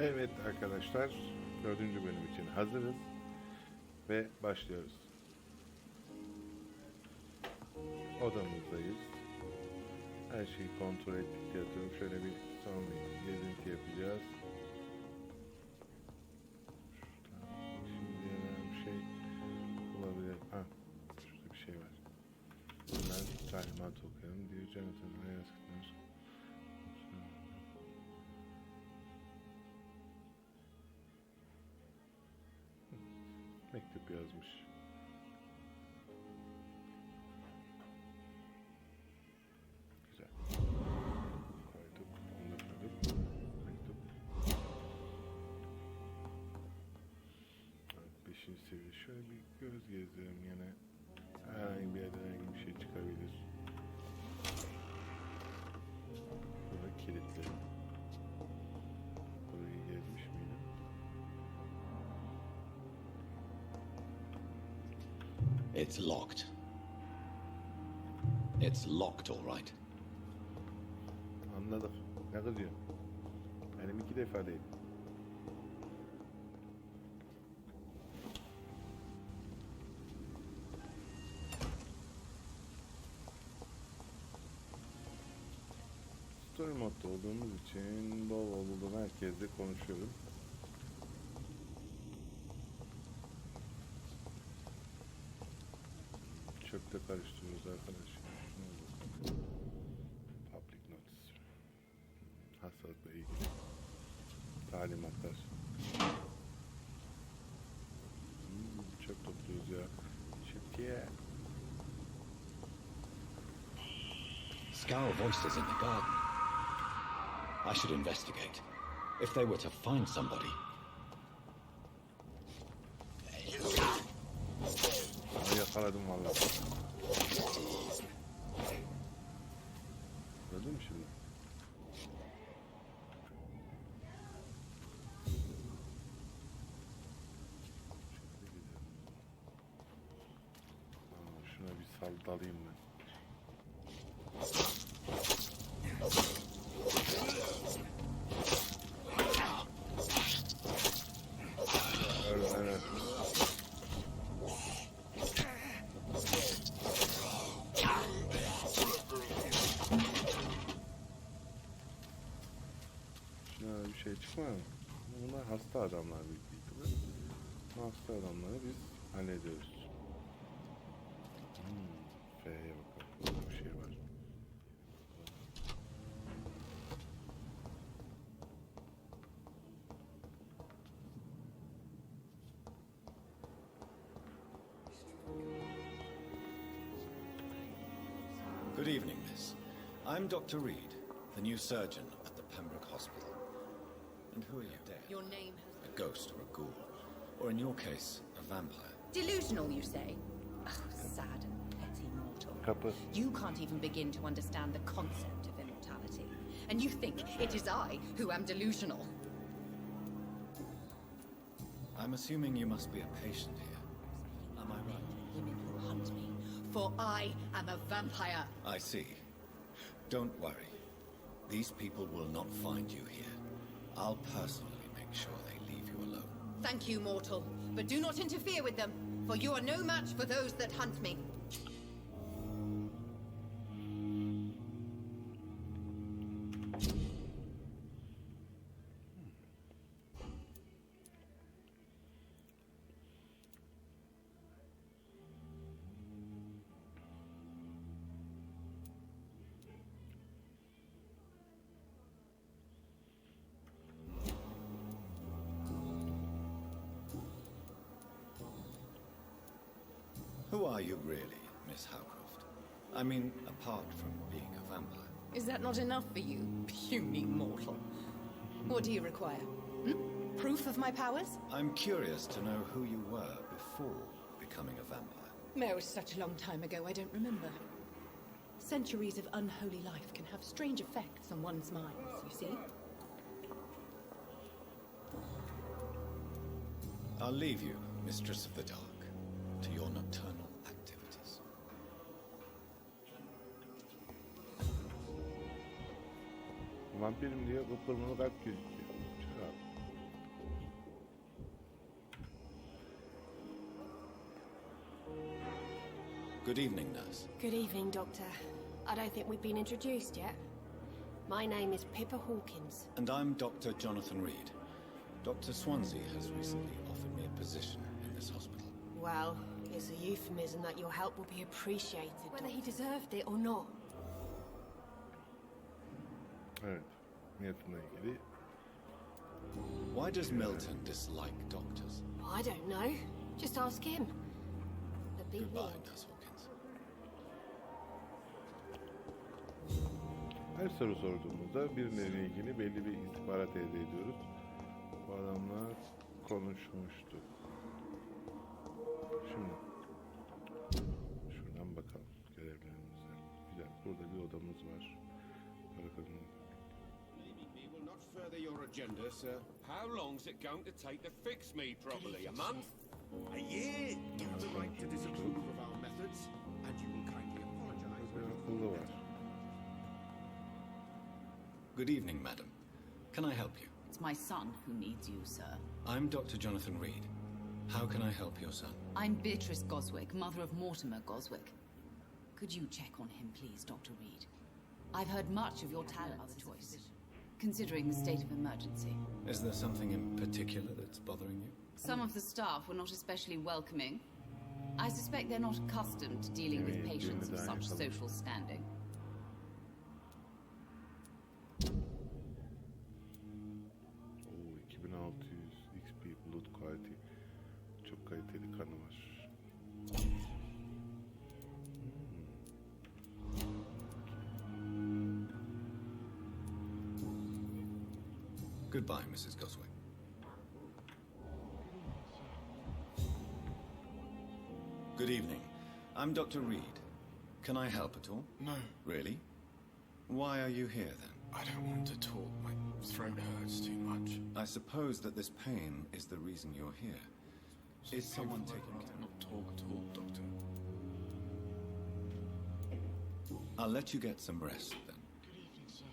Evet arkadaşlar, 4. bölüm için hazırız ve başlıyoruz. Odamızdayız. Her şeyi kontrol ettik diye atıyorum. Şöyle bir son bir gezinti yapacağız. Şimdi bir şey olabilir. Ha, şurada bir şey var. Hemen talimat okuyalım. Diyor Jonathan'ın yazdıkları. Mektup yazmış. Güzel. Koyduk. Onu da koyduk. Mektup. Evet, 5. seviye. Şöyle bir göz gezdirelim yine. Herhangi bir yerden herhangi bir şey çıkabilir. Burada kilitli. Burayı gezmiş miydim? It's locked. It's locked, all right. Anladık. Ne kızıyor? Benim 2 defa değil. Story modda olduğumuz için bol bol herkesle konuşuyorum. Çöpte karıştırıyoruz arkadaşlar. Public notice. Hastalıkla ilgili talimatlar. Çöp topluyoruz ya. Çöpçüye. Scour voices in the garden. I should investigate. If they were to find somebody. Yakaladım vallahi. Gördün mü şimdi? Şuna bir saldalayım ben. Evet. Şuna bir şey çıkmıyor mu? Bunlar hasta adamlar büyük ihtimalle. Bu hasta adamları biz hallediyoruz. F'ye bakalım. Burada bir şey var. Good evening, miss. I'm Dr. Reed, the new surgeon at the Pembroke Hospital. And who are you? Your name has... A ghost or a ghoul. Or in your case, a vampire. Delusional, you say? Oh, sad and petty mortal. Kapı. You can't even begin to understand the concept of immortality. And you think it is I who am delusional. I'm assuming you must be a patient here. Am I right? Women who hunt me, for I am a vampire. I see. Don't worry. These people will not find you here. I'll personally make sure they leave you alone. Thank you, mortal, but do not interfere with them, for you are no match for those that hunt me. Who are you really, Miss Howcroft? I mean, apart from being a vampire. Is that not enough for you, puny mortal? What do you require? Proof of my powers? I'm curious to know who you were before becoming a vampire. It was such a long time ago, I don't remember. Centuries of unholy life can have strange effects on one's minds, you see? I'll leave you, Mistress of the Dark, to your nocturnal activities. Vampyrim diye kıpkırmızı kalp gözüküyor. Çıkar. Good evening, nurse. Good evening, Doctor. I don't think we've been introduced yet. My name is Pippa Hawkins. And I'm Dr. Jonathan Reed. Dr. Swansea has recently offered me a position in this hospital. Well, it's a euphemism that your help will be appreciated, whether he deserved it or not. Evet. Niyetimle ilgili. Why does Milton dislike doctors? I don't know. Just ask him. But be Goodbye, warned. Nurse Hawkins. Her soru sorduğumuzda bir nedenle ilgili belli bir istihbarat elde ediyoruz. Bu adamla konuşmuştuk. Şimdi şuradan bakalım görevlerimize. Güzel. Burada bir odamız var. Bakalım. We will not further your agenda, sir. How long's it going to take to fix me properly? A month? A year? You have the right to disapprove of our methods, and you will kindly apologize Bir when akıllı var. Good evening, madam. Can I help you? It's my son who needs you, sir. I'm Dr. Jonathan Reed. How can I help your son? I'm Beatrice Goswick, mother of Mortimer Goswick. Could you check on him, please, Dr. Reed? I've heard much of your talent as a choice, considering the state of emergency. Is there something in particular that's bothering you? Some of the staff were not especially welcoming. I suspect they're not accustomed to dealing with patients of such social standing. Oo, 2600 XP blood quality. Çok kaliteli kanı var. Goodbye, Mrs. Goswick. Good evening. I'm Dr. Reed. Can I help at all? No, Really? Why are you here then? I don't want to talk. My throat hurts too much. I suppose that this pain is the reason you're here. Is someone taking care of Not talk at all, Doctor. you? I'll let you get some rest then. Good evening, sir.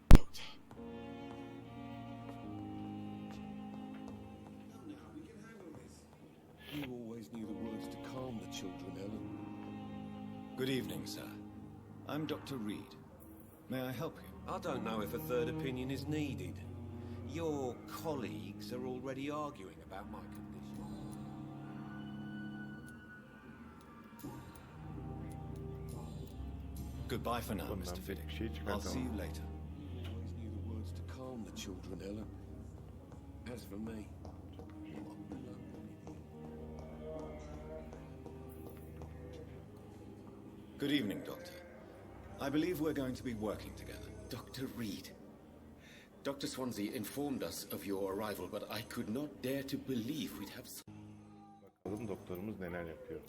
Doctor. you always knew the words to calm the children, Ellen. Good evening, sir. I'm Dr. Reed. May I help you? I don't know if a third opinion is needed. Your colleagues are already arguing about my condition. Goodbye for now, Bundan Mr. bir Fiddick. şey I'll see you çıkartamam. later. You always knew the words to calm the children, Ellen. As for me, Good evening, Doctor. I believe we're going to be working together. Dr. Reed. Dr. Swansea informed us of your arrival, but I could not dare to believe we'd have... Bakalım doktorumuz neler yapıyor.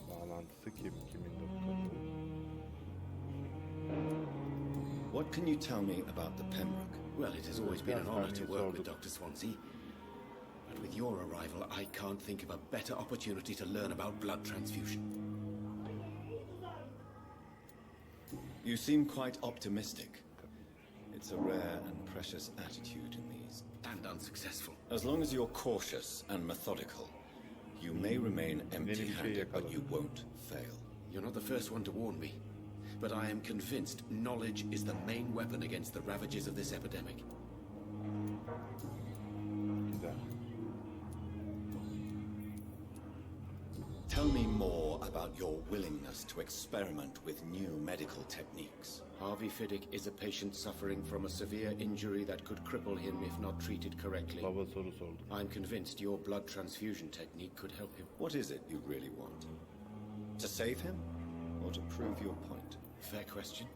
Bağlantısı kim? Kimin doktoru? What can you tell me about the Pembroke? Well, it has always been an honor to work with Dr. Swansea. But with your arrival, I can't think of a better opportunity to learn about blood transfusion. You seem quite optimistic. It's a rare and precious attitude in these. And unsuccessful. As long as you're cautious and methodical, you may remain empty-handed, but you won't fail. You're not the first one to warn me. But I am convinced knowledge is the main weapon against the ravages of this epidemic. Güzel. Tell me more about your willingness to experiment with new medical techniques. Harvey Fiddick is a patient suffering from a severe injury that could cripple him if not treated correctly. Baba soru sordu. I'm convinced your blood transfusion technique could help him. What is it you really want? To save him, or to prove your point? Fair question.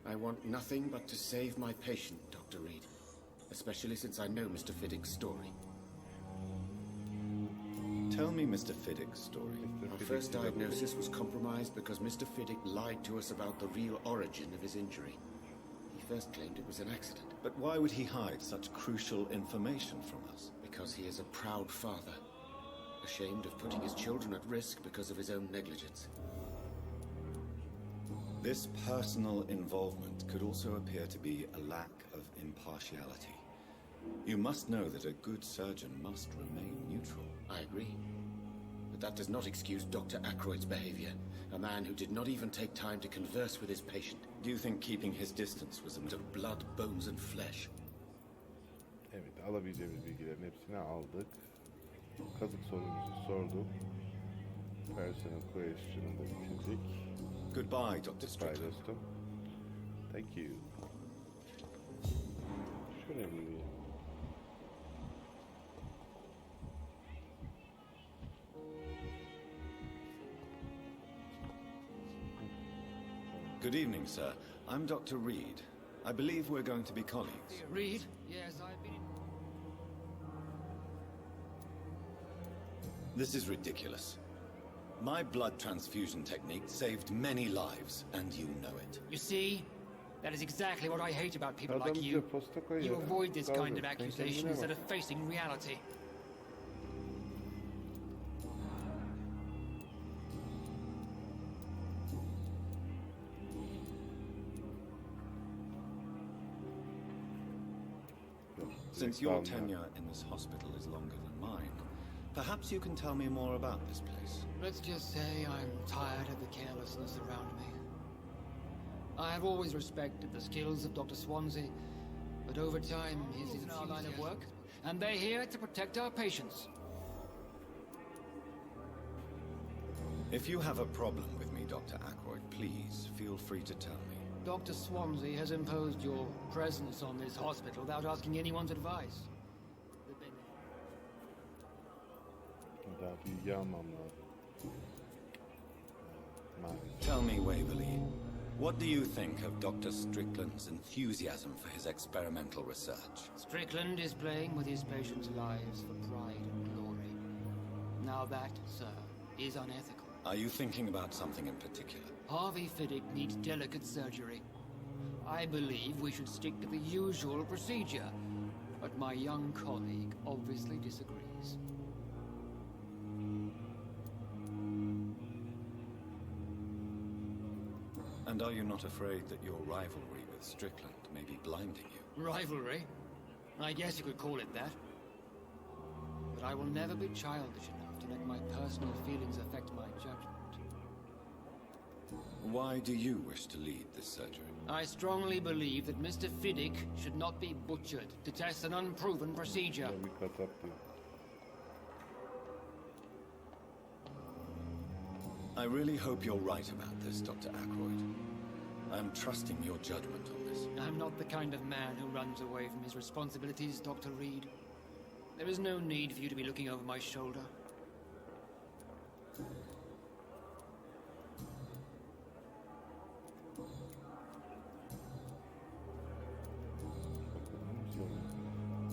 I want nothing but to save my patient, Dr. Reed. Especially since I know Mr. Fiddick's story. Tell me Mr. Fiddick's story. Our first diagnosis was compromised because Mr. Fiddick lied to us about the real origin of his injury. He first claimed it was an accident. But why would he hide such crucial information from us? Because he is a proud father, ashamed of putting his children at risk because of his own negligence. This personal involvement could also appear to be a lack of impartiality. You must know that a good surgeon must remain neutral. I agree. But that does not excuse Dr. Ackroyd's behavior. A man who did not even take time to converse with his patient. Do you think keeping his distance was a matter of blood, bones and flesh? Evet, alabileceğimiz bilgilerin hepsini aldık. Kazık sorumuzu sorduk. Personal question'ı da bitirdik. Goodbye, Dr. Bye Strickland. dostum. Thank you. Şöyle bir... Good evening, sir. I'm Dr. Reed. I believe we're going to be colleagues. Reed? Yes, I've been... This is ridiculous. My blood transfusion technique saved many lives, and you know it. You see? That is exactly what I hate about people Adam like you. bize posta koyuyor. You avoid this Dalga. kind of Sen accusation kendine instead bak. of facing reality. Since your tenure in this hospital is longer than mine, perhaps you can tell me more about this place. Let's just say I'm tired of the carelessness around me. I have always respected the skills of Dr. Swansea, but over time his is our line of work, and they're here to protect our patients. If you have a problem with me, Dr. Ackroyd, please feel free to tell me. Dr. Swansea has imposed your presence on this hospital without asking anyone's advice. Daha bilgi almam lazım. Maalesef. Tell me, Waverly, what do you think of Dr. Strickland's enthusiasm for his experimental research? Strickland is playing with his patients' lives for pride and glory. Now that, sir, is unethical. Are you thinking about something in particular? Harvey Fiddick needs delicate surgery. I believe we should stick to the usual procedure, but my young colleague obviously disagrees. And are you not afraid that your rivalry with Strickland may be blinding you? Rivalry? I guess you could call it that. But I will never be childish enough to let my personal feelings affect my judgment. Why do you wish to lead this surgery? I strongly believe that Mr. Fiddick should not be butchered to test an unproven procedure. Bir kasap diyor. I really hope you're right about this, Dr. Ackroyd. I am trusting your judgment on this. I'm not the kind of man who runs away from his responsibilities, Dr. Reed. There is no need for you to be looking over my shoulder.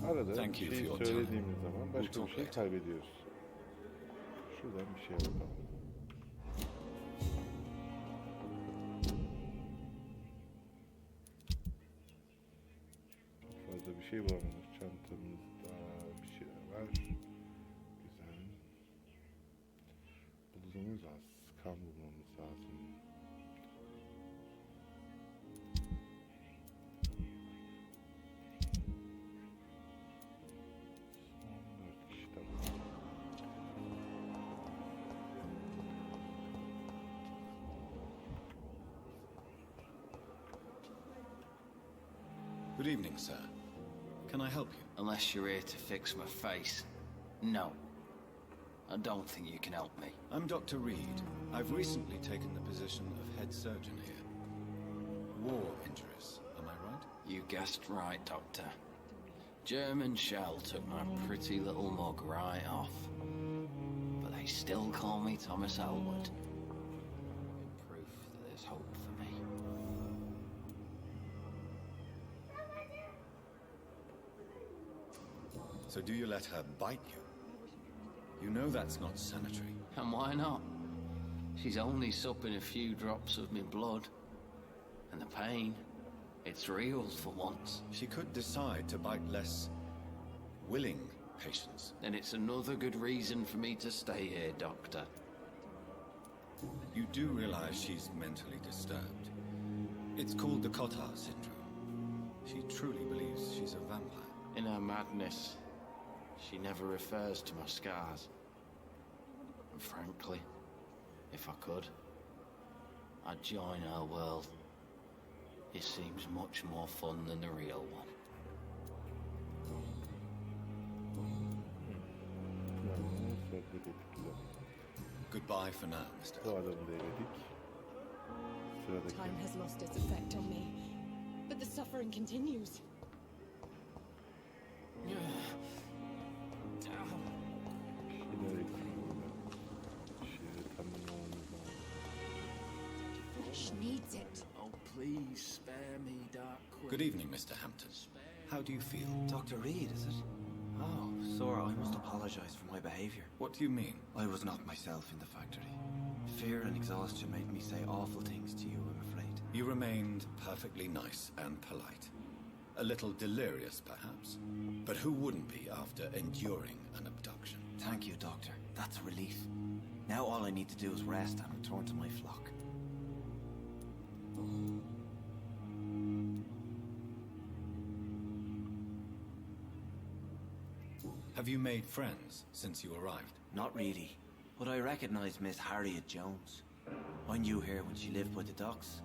Arada Thank bir you şey for your söylediğimiz time. zaman We'll başka bir talk şey later. kaybediyoruz. Şuradan bir şey yapalım. Fazla bir şey bulamadık. Çantamızda bir şeyler var. Güzel. Bulmamız lazım. Kan bulmamız lazım. Son 4 kişi tamam. Good evening, sir. Can I help you? Unless you're here to fix my face. No. I don't think you can help me. I'm Dr. Reed. I've recently taken the position of head surgeon here. War injuries, am I right? You guessed right, Doctor. German shell took my pretty little mug right off. But they still call me Thomas Elwood. In proof that there's hope for me. So do you let her bite you? You know that's not sanitary. And why not? She's only supping a few drops of me blood. And the pain, it's real for once. She could decide to bite less willing patients. Then it's another good reason for me to stay here, Doctor. You do realize she's mentally disturbed. It's called the Cotard syndrome. She truly believes she's a vampire. In her madness, she never refers to my scars. And frankly, if I could, I'd join her world. It seems much more fun than the real one. Goodbye for now, Mr. Bu adamı da eledik. Sıradaki. Time has lost its effect on me, but the suffering continues. She needs it. Oh, please spare me, Dark Queen. Good evening, Mr. Hampton. How do you feel? Dr. Reed, is it? Oh, Sora, I must apologize for my behavior. What do you mean? I was not myself in the factory. Fear and exhaustion made me say awful things to you, I'm afraid. You remained perfectly nice and polite. A little delirious, perhaps. But who wouldn't be after enduring an abduction? Thank you, Doctor. That's a relief. Now all I need to do is rest and return to my flock. Have you made friends since you arrived? Not really, but I recognize Miss Harriet Jones. I knew her when she lived by the docks.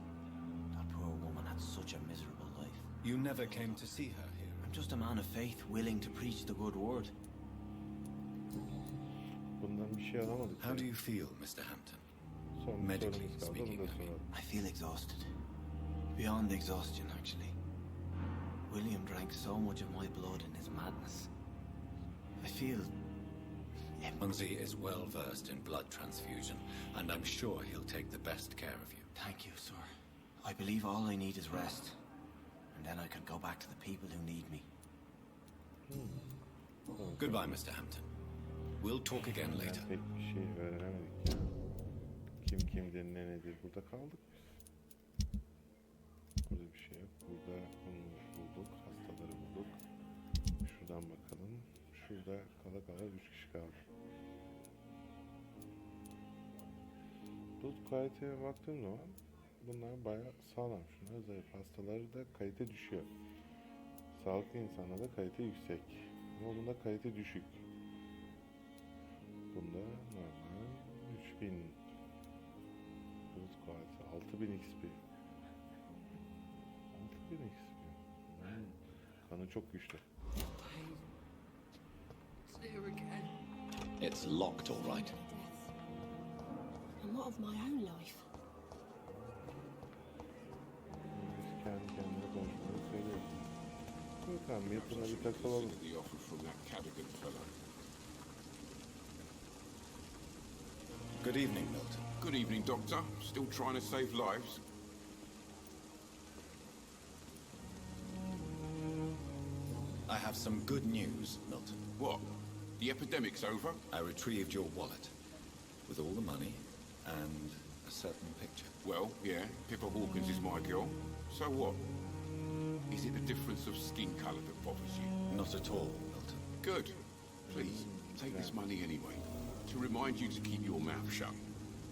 That poor woman had such a miserable life. You never came to see her here? I'm just a man of faith, willing to preach the good word. Bundan bir şey alamadık. How do you feel, Mr. Hampton? Son Medically sorumuz kaldı, speaking, onu da I mean. soralım. I feel exhausted. Beyond exhaustion, actually. William drank so much of my blood in his madness. I feel... Swansea is well versed in blood transfusion, and I'm sure he'll take the best care of you. Thank you, sir. I believe all I need is rest. And then I can go back to the people who need me. Goodbye, Mr. Hampton. We'll talk again later. Pek bir şey öğrenemedik ya. Kim kimdir, ne nedir? Burada kaldık biz. Burada bir şey yok. Burada onu bulduk. Hastaları bulduk. Şuradan bakalım. Şurada kala kala 3 kişi kaldı. Bu kaliteye baktığım zaman bunlar bayağı sağlam. Şunlar zayıf. Hastaları da kalite düşüyor. Sağlıklı insanlarda kalite yüksek. Ama bunda kalite düşük. Bunda normal 3000 bulut kalite 6000 XP. 6000 XP. Kanı çok güçlü. It's locked, all right. And what of my own life? Biz kendi kendine konuşmayı söylüyoruz. Bakalım yakına bir takılalım. The offer from that Cadogan fellow. Good evening, Milton. Good evening, Doctor. Still trying to save lives? I have some good news, Milton. What? The epidemic's over? I retrieved your wallet with all the money and a certain picture. Well, yeah, Pippa Hawkins is my girl. So what? Is it the difference of skin colour that bothers you? Not at all, Milton. Good. Please, take this money anyway, to remind you to keep your mouth shut.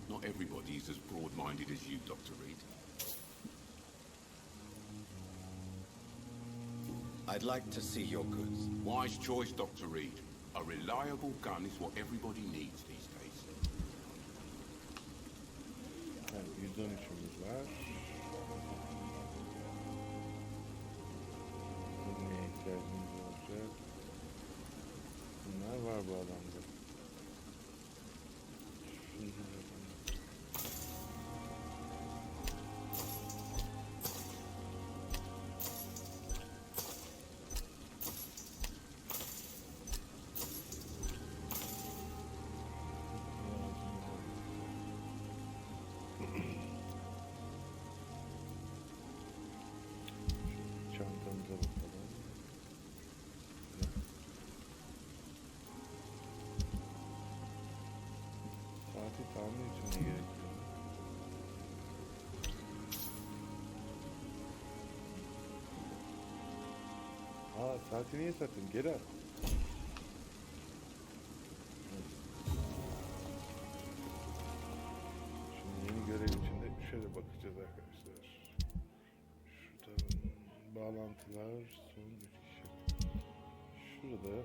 Not everybody is as broad-minded as you, Dr. Reed. I'd like to see your goods. Wise choice, Dr. Reed. A reliable gun is what everybody needs these days. Evet, 113'ümüz var. Neye ihtiyacımız olacak? Bunlar var bu adamda. Şunları yapalım. Çantamıza bakalım. Saati tamir için ne gerekiyor? Aa, saati niye sattın? Geri at. Şimdi yeni görev içinde şöyle bakacağız arkadaşlar. Şurada bağlantılar, son 3 kişi. Şurada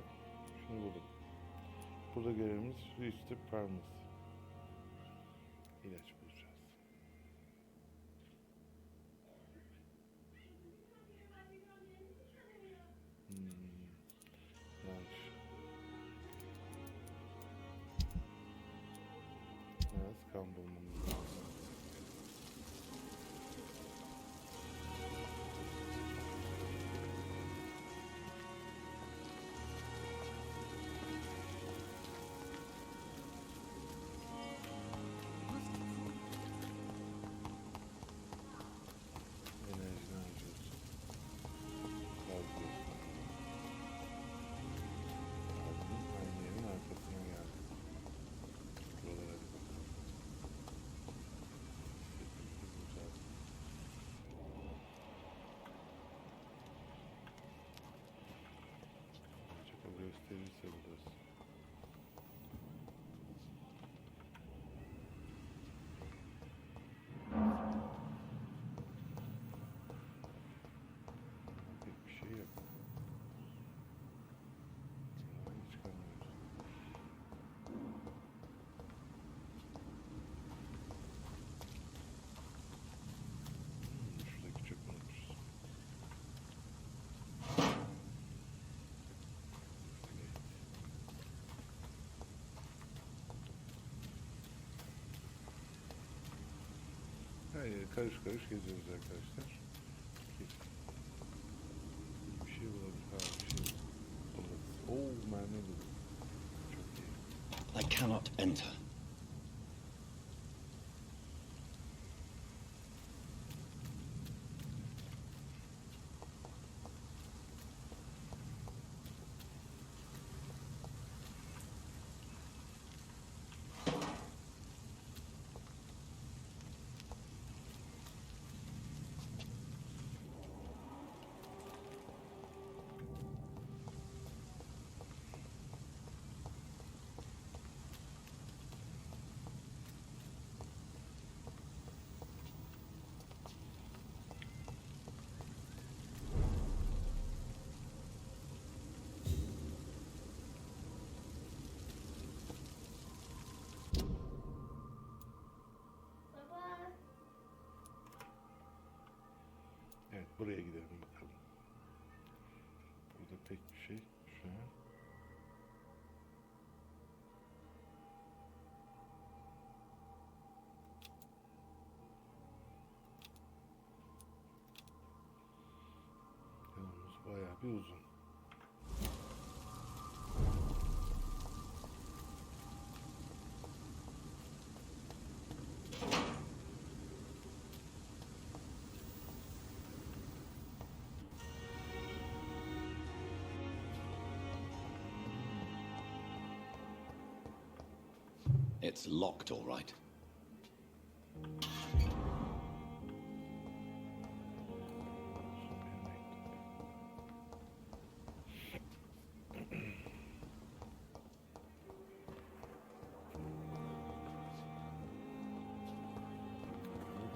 şunu buldum. Burada görevimiz Reach the Promise. İlaç bulacağız. Yanlış. Biraz kan bulmamız lazım. Enerjini harcıyoruz. Harcıyoruz. Abinin aynı yerin arkasına geldik. Buralara bir bakalım. Setimizi bulacağız. Çok az gösterirse buluruz. Pek bir şey yok. Hiç çıkamıyoruz. Şuradaki çöpü unutmuşuz. Her yeri karış karış geziyoruz arkadaşlar. Bir şey bulabilir. Ha, bir şey buluruz. Oo, mermi buldum. Çok iyi. I cannot enter. Evet, buraya gidelim bakalım. Burada pek bir şey şu an. Yolumuz bayağı bir uzun. It's locked, all right.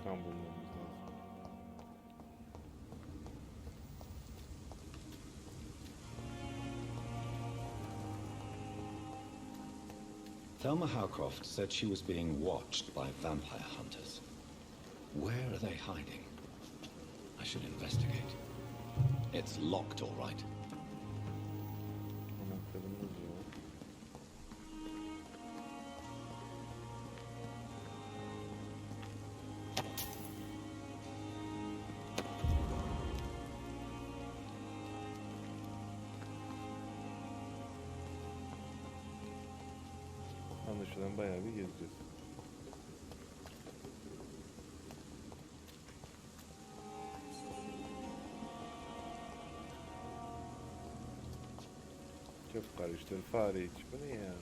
Tam bulmamız lazım. Thelma Howcroft said she was being watched by vampire hunters. Where are they hiding? I should investigate. It's locked, all right. Anahtarımız yok. Anlaşılan bayağı bir gezeceğiz. Çok karıştır fare hiç. Bu ne ya?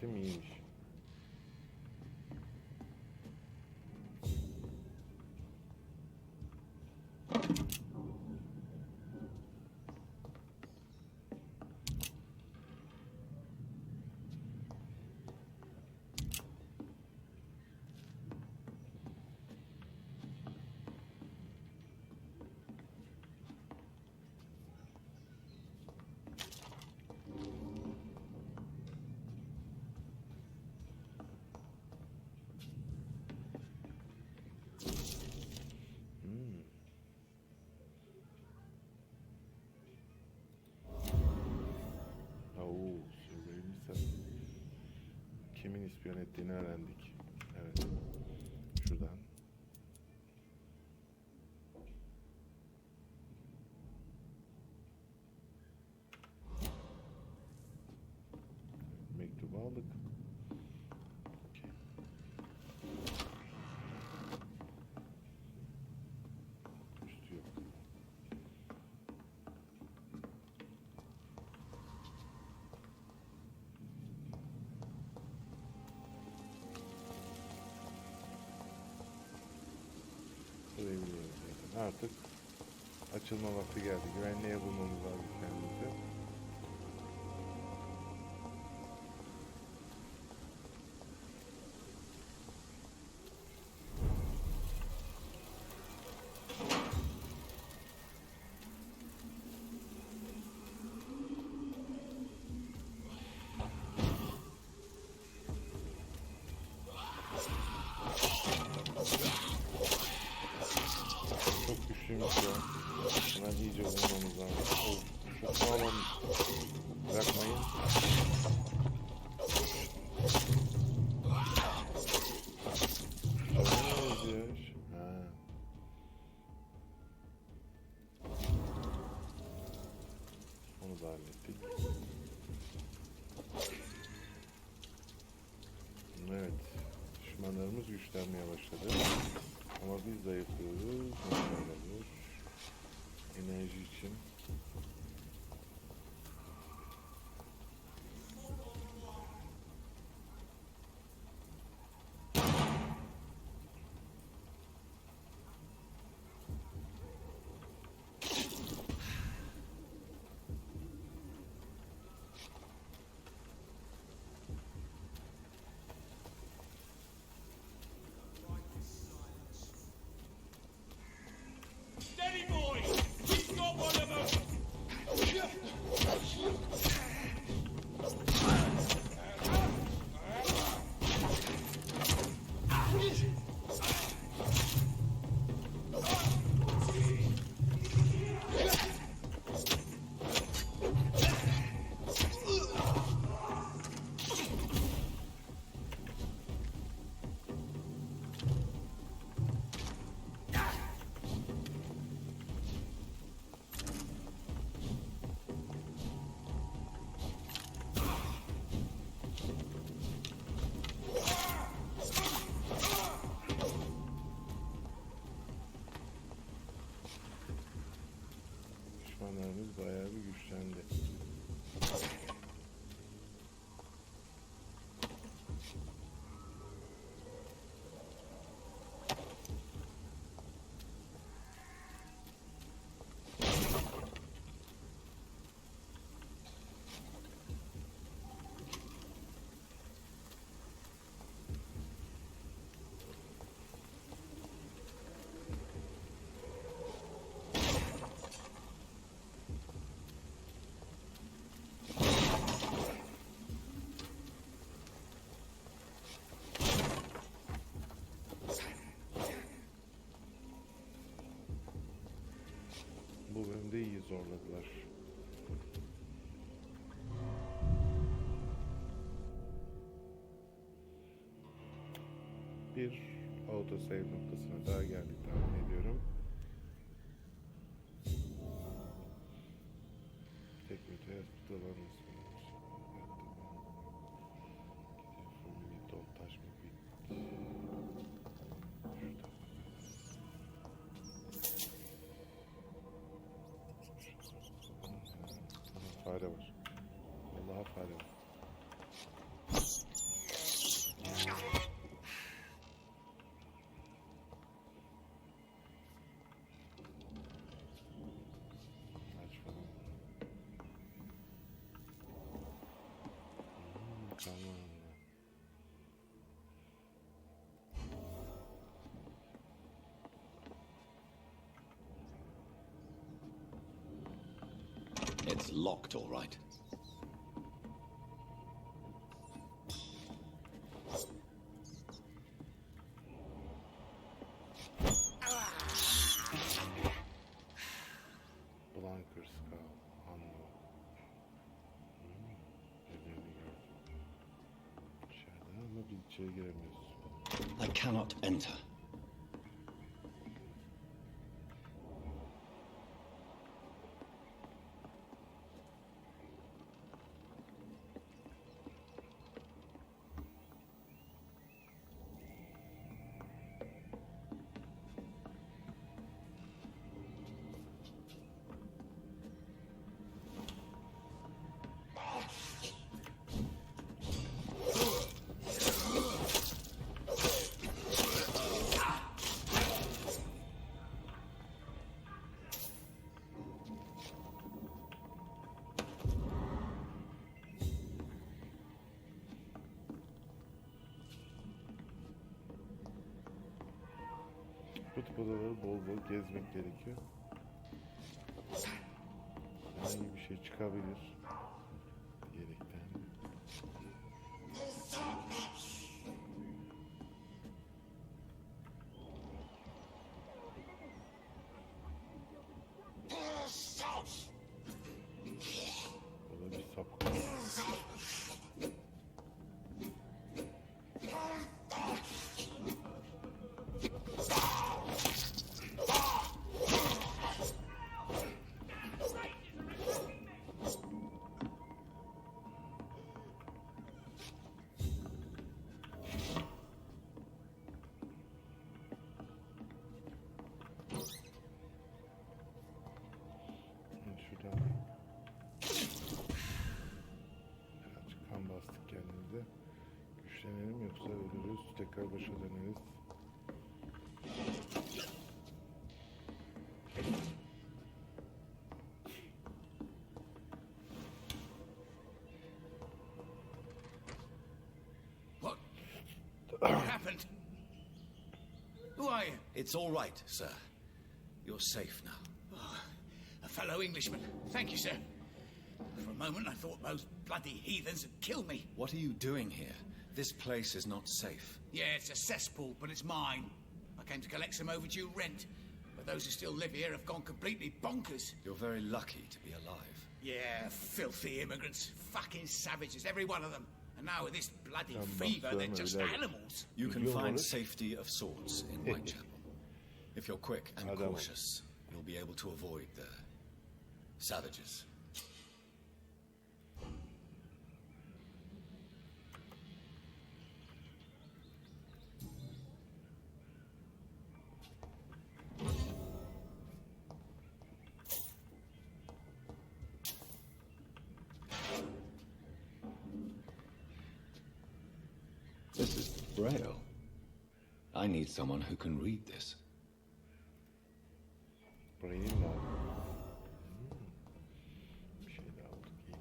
Ceketim iyiymiş. Kimin ispiyon ettiğini öğrendik. Evet. Şuradan. Mektubu aldık. Üstü yok. Artık açılma vakti geldi. Güvenliğe bulmamız lazım kendimizi. Çok güçlüymüş ya. Buna iyice vurmamız lazım. Çok sağlam. Bırakmayın. Ne yazıyor? Onu da hallettik. Evet. Düşmanlarımız güçlenmeye başladı. Ama biz zayıflıyoruz. Enerji için. Düşmanlarımız bayağı bir güçlendi. Bu bölümde iyi zorladılar. Bir autosave noktasına daha geldik tahmin ediyorum. Tek videoya tutulamaz. Fare var. Vallahi fare var. It's locked, all right. Blanker Skull. Anladım. Evlerini gördüm. Dışarıdan ama bir içeri giremiyoruz. I cannot enter. Bu tip odaları bol bol gezmek gerekiyor. Herhangi bir şey çıkabilir. Diyerekten. Burada bir sapık. Şuradan birazcık kan bastık kendimize. Güçlenelim yoksa ölürüz. Tekrar başa döneriz. What happened? Who are you? It's all right, sir. You're safe now. Oh, a fellow Englishman. Thank you, sir. For a moment I thought those bloody heathens had killed me. What are you doing here? This place is not safe. Yeah, it's a cesspool, but it's mine. I came to collect some overdue rent. But those who still live here have gone completely bonkers. You're very lucky to be alive. Yeah, filthy immigrants. Fucking savages, every one of them. And now with this bloody fever, they're just animals. You can find safety of sorts in Whitechapel. If you're quick and cautious, you'll be able to avoid the savages. This is Braille. I need someone who can read this. Braille mi? Bir şey daha bulduk iyi.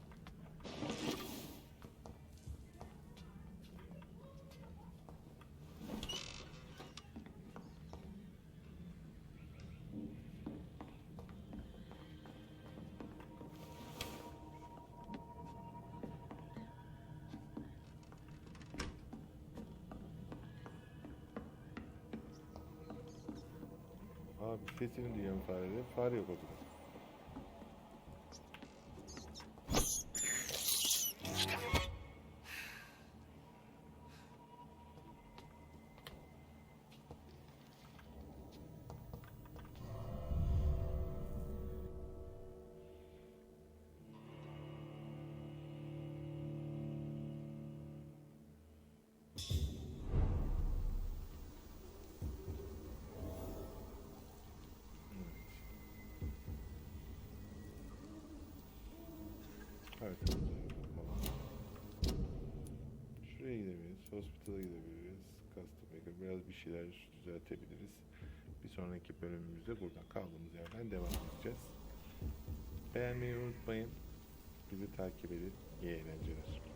Abi sesini duyuyorum farede. Fare yok odada. Şuraya gidebiliriz, hospital'a gidebiliriz, custom maker, biraz bir şeyler düzeltebiliriz. Bir sonraki bölümümüzde buradan kaldığımız yerden devam edeceğiz. Beğenmeyi unutmayın, bizi takip edin, iyi eğlenceler.